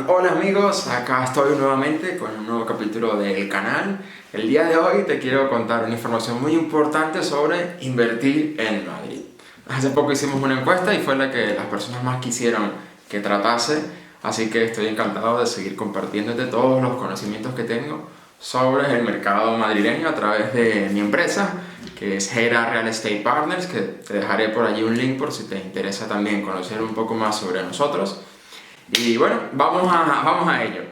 Hola amigos, acá estoy nuevamente con un nuevo capítulo del canal. El día de hoy te quiero contar una información muy importante sobre invertir en Madrid. Hace poco hicimos una encuesta y fue la que las personas más quisieron que tratase, así que estoy encantado de seguir compartiéndote todos los conocimientos que tengo sobre el mercado madrileño a través de mi empresa, que es Hera Real Estate Partners, que te dejaré por allí un link por si te interesa también conocer un poco más sobre nosotros. Y bueno, vamos a ello.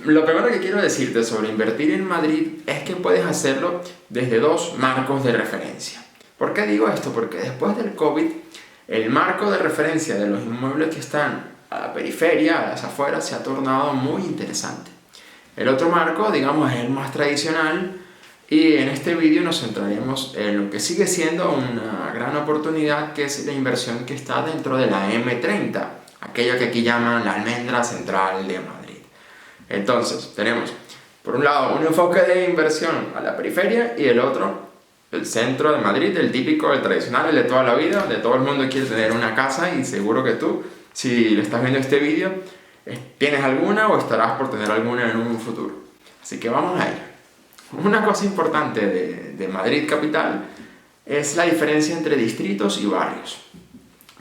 Lo primero que quiero decirte sobre invertir en Madrid es que puedes hacerlo desde dos marcos de referencia. ¿Por qué digo esto? Porque después del COVID, el marco de referencia de los inmuebles que están a la periferia, a las afueras, se ha tornado muy interesante. El otro marco, digamos, es el más tradicional y en este vídeo nos centraremos en lo que sigue siendo una gran oportunidad, que es la inversión que está dentro de la M30, aquello que aquí llaman la almendra central de Madrid. Entonces, tenemos por un lado un enfoque de inversión a la periferia y el otro, el centro de Madrid, el típico, el tradicional, el de toda la vida, donde todo el mundo quiere tener una casa y seguro que tú, si le estás viendo este vídeo, tienes alguna o estarás por tener alguna en un futuro. Así que vamos a ello. Una cosa importante de Madrid capital es la diferencia entre distritos y barrios.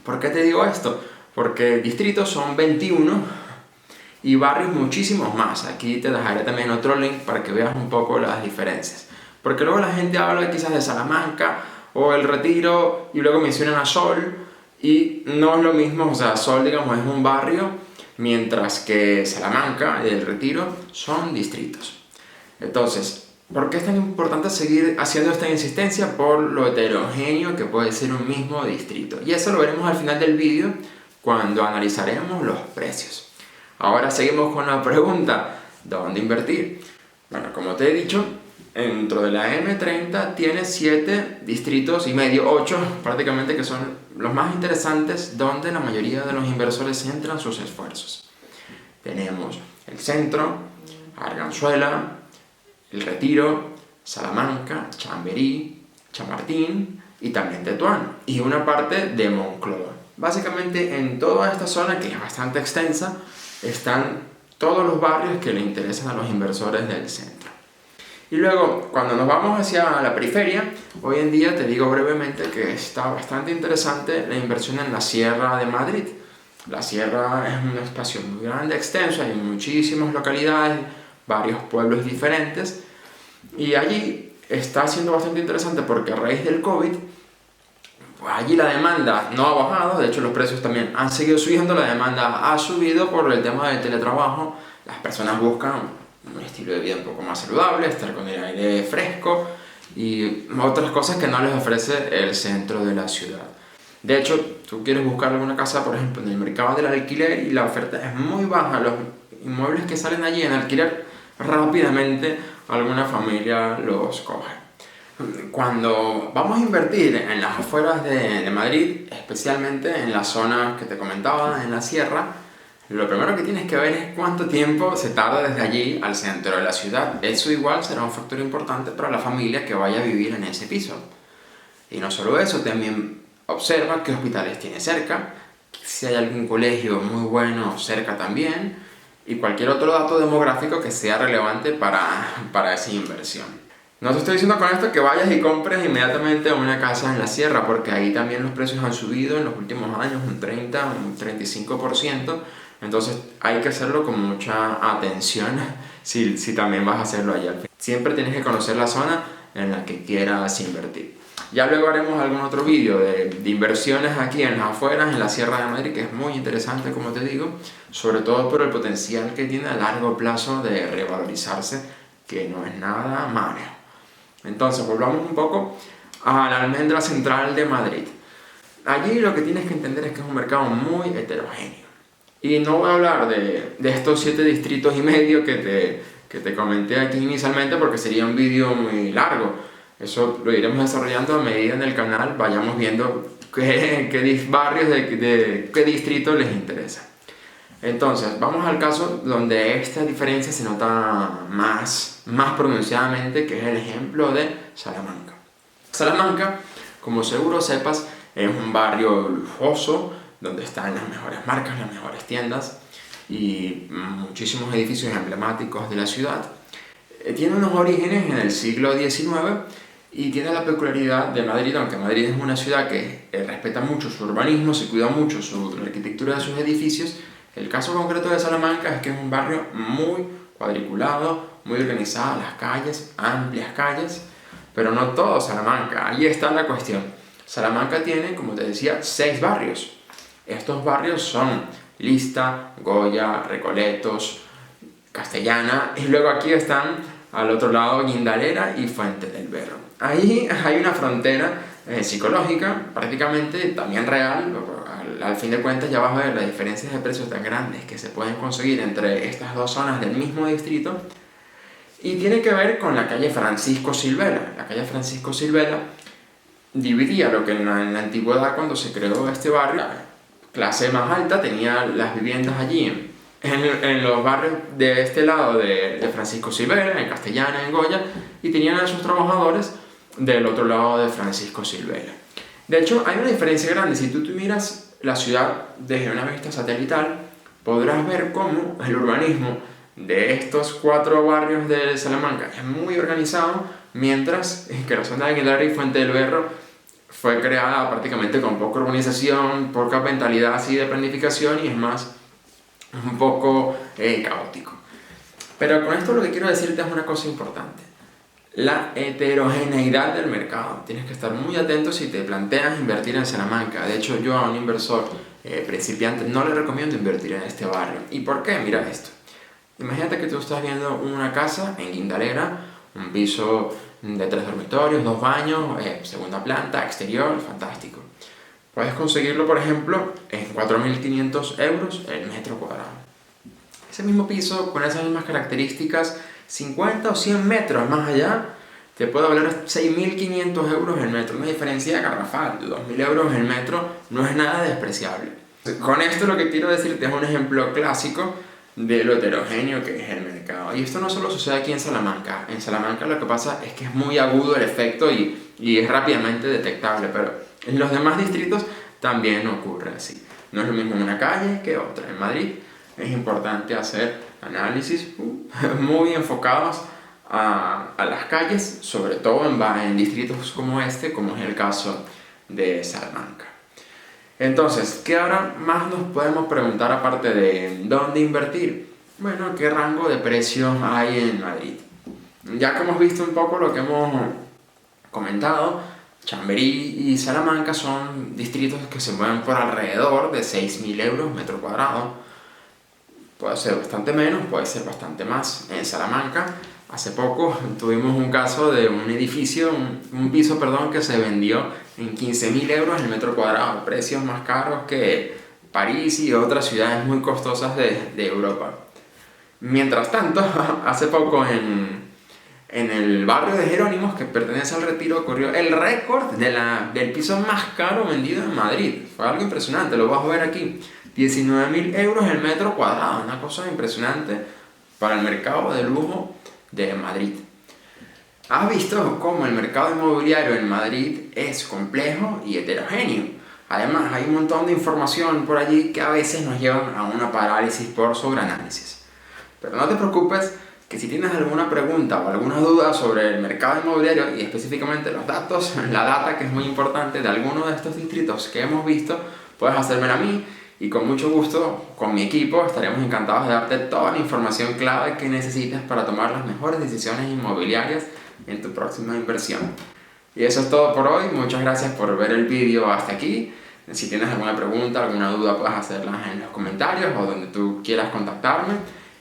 ¿Por qué te digo esto? Porque distritos son 21 y barrios muchísimos más. Aquí te dejaré también otro link para que veas un poco las diferencias. Porque luego la gente habla quizás de Salamanca o El Retiro y luego mencionan a Sol y no es lo mismo. O sea, Sol, digamos, es un barrio, mientras que Salamanca y El Retiro son distritos. Entonces, ¿por qué es tan importante seguir haciendo esta insistencia? Por lo heterogéneo que puede ser un mismo distrito. Y eso lo veremos al final del vídeo, cuando analizaremos los precios. Ahora seguimos con la pregunta, ¿dónde invertir? Bueno, como te he dicho, dentro de la M30 tiene 7 distritos y medio, 8 prácticamente, que son los más interesantes, donde la mayoría de los inversores centran sus esfuerzos. Tenemos el centro, Arganzuela, El Retiro, Salamanca, Chamberí, Chamartín y también Tetuán, y una parte de Moncloa. Básicamente en toda esta zona, que es bastante extensa, están todos los barrios que le interesan a los inversores del centro. Y luego, cuando nos vamos hacia la periferia, hoy en día te digo brevemente que está bastante interesante la inversión en la Sierra de Madrid. La Sierra es un espacio muy grande, extenso, hay muchísimas localidades, varios pueblos diferentes, y allí está siendo bastante interesante porque a raíz del COVID, pues allí la demanda no ha bajado, de hecho los precios también han seguido subiendo, la demanda ha subido por el tema del teletrabajo. Las personas buscan un estilo de vida un poco más saludable, estar con el aire fresco y otras cosas que no les ofrece el centro de la ciudad. De hecho, tú quieres buscar alguna casa, por ejemplo, en el mercado del alquiler y la oferta es muy baja. Los inmuebles que salen allí en alquiler, rápidamente alguna familia los coge. Cuando vamos a invertir en las afueras de Madrid, especialmente en las zonas que te comentaba, en la sierra, lo primero que tienes que ver es cuánto tiempo se tarda desde allí al centro de la ciudad. Eso igual será un factor importante para la familia que vaya a vivir en ese piso. Y no solo eso, también observa qué hospitales tiene cerca, si hay algún colegio muy bueno cerca también, y cualquier otro dato demográfico que sea relevante para esa inversión. No te estoy diciendo con esto que vayas y compres inmediatamente una casa en la sierra, porque ahí también los precios han subido en los últimos años un 30, un 35%, entonces hay que hacerlo con mucha atención si también vas a hacerlo allá. Siempre tienes que conocer la zona en la que quieras invertir. Ya luego haremos algún otro vídeo de inversiones aquí en las afueras, en la Sierra de Madrid, que es muy interesante, como te digo, sobre todo por el potencial que tiene a largo plazo de revalorizarse, que no es nada malo. Entonces, volvamos un poco a la almendra central de Madrid. Allí lo que tienes que entender es que es un mercado muy heterogéneo. Y no voy a hablar de estos 7 distritos y medio que te comenté aquí inicialmente, porque sería un vídeo muy largo. Eso lo iremos desarrollando a medida en el canal vayamos viendo qué barrios de qué distrito les interesa. Entonces, vamos al caso donde esta diferencia se nota más pronunciadamente, que es el ejemplo de Salamanca. Salamanca, como seguro sepas, es un barrio lujoso, donde están las mejores marcas, las mejores tiendas, y muchísimos edificios emblemáticos de la ciudad. Tiene unos orígenes en el siglo XIX y tiene la peculiaridad de Madrid, aunque Madrid es una ciudad que respeta mucho su urbanismo, se cuida mucho la arquitectura de sus edificios. El caso concreto de Salamanca es que es un barrio muy cuadriculado, muy organizado, las calles, amplias calles, pero no todo Salamanca, ahí está la cuestión. Salamanca tiene, como te decía, 6 barrios. Estos barrios son Lista, Goya, Recoletos, Castellana, y luego aquí están al otro lado Guindalera y Fuente del Berro. Ahí hay una frontera psicológica, prácticamente también real. Al fin de cuentas ya vas a ver las diferencias de precios tan grandes que se pueden conseguir entre estas dos zonas del mismo distrito, y tiene que ver con la calle Francisco Silvela. La calle Francisco Silvela dividía lo que en la antigüedad, cuando se creó este barrio, la clase más alta tenía las viviendas allí en los barrios de este lado de Francisco Silvela, en Castellana, en Goya, y tenían a sus trabajadores del otro lado de Francisco Silvela. De hecho, hay una diferencia grande. Si tú miras la ciudad desde una vista satelital, podrás ver cómo el urbanismo de estos 4 barrios de Salamanca es muy organizado, mientras que la zona de Guindalera y Fuente del Berro fue creada prácticamente con poca urbanización, poca mentalidad así de planificación, y es más un poco caótico. Pero con esto lo que quiero decirte es una cosa importante: la heterogeneidad del mercado. Tienes que estar muy atento si te planteas invertir en Salamanca. De hecho, yo a un inversor principiante no le recomiendo invertir en este barrio. ¿Y por qué? Mira esto. Imagínate que tú estás viendo una casa en Guindalera, un piso de 3 dormitorios, 2 baños, segunda planta, exterior, fantástico. Puedes conseguirlo, por ejemplo, en 4.500 euros el metro cuadrado. Ese mismo piso, con esas mismas características, 50 o 100 metros más allá, te puede valer 6.500 euros el metro. Una diferencia garrafal, 2.000 euros el metro no es nada despreciable. Con esto lo que quiero decirte es un ejemplo clásico de lo heterogéneo que es el mercado. Y esto no solo sucede aquí en Salamanca. En Salamanca lo que pasa es que es muy agudo el efecto y es rápidamente detectable, pero en los demás distritos también ocurre así. No es lo mismo una calle que otra. En Madrid es importante hacer análisis muy enfocados a las calles, sobre todo en distritos como este, como es el caso de Salamanca. Entonces, ¿qué ahora más nos podemos preguntar aparte de dónde invertir? Bueno, ¿qué rango de precios hay en Madrid? Ya que hemos visto un poco lo que hemos comentado, Chamberí y Salamanca son distritos que se mueven por alrededor de 6.000 euros metro cuadrado. Puede ser bastante menos, puede ser bastante más. En Salamanca, hace poco tuvimos un caso de un edificio, un piso, que se vendió en 15.000 euros el metro cuadrado, precios más caros que París y otras ciudades muy costosas de Europa. Mientras tanto, hace poco en el barrio de Jerónimos, que pertenece al Retiro, ocurrió el récord del piso más caro vendido en Madrid. Fue algo impresionante, lo vas a ver aquí. 19.000 euros el metro cuadrado, una cosa impresionante para el mercado de lujo de Madrid. ¿Has visto cómo el mercado inmobiliario en Madrid es complejo y heterogéneo? Además, hay un montón de información por allí que a veces nos llevan a una parálisis por sobreanálisis. Pero no te preocupes, que si tienes alguna pregunta o alguna duda sobre el mercado inmobiliario y específicamente los datos, la data, que es muy importante, de alguno de estos distritos que hemos visto, puedes hacérmela a mí y con mucho gusto, con mi equipo, estaremos encantados de darte toda la información clave que necesites para tomar las mejores decisiones inmobiliarias en tu próxima inversión. Y eso es todo por hoy. Muchas gracias por ver el vídeo hasta aquí. Si tienes alguna pregunta, alguna duda, puedes hacerlas en los comentarios o donde tú quieras contactarme.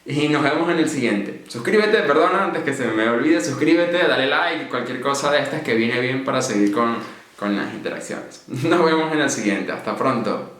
Y nos vemos en el siguiente. Suscríbete, perdona, antes que se me olvide, suscríbete, dale like, cualquier cosa de estas que viene bien para seguir con las interacciones. Nos vemos en el siguiente. Hasta pronto.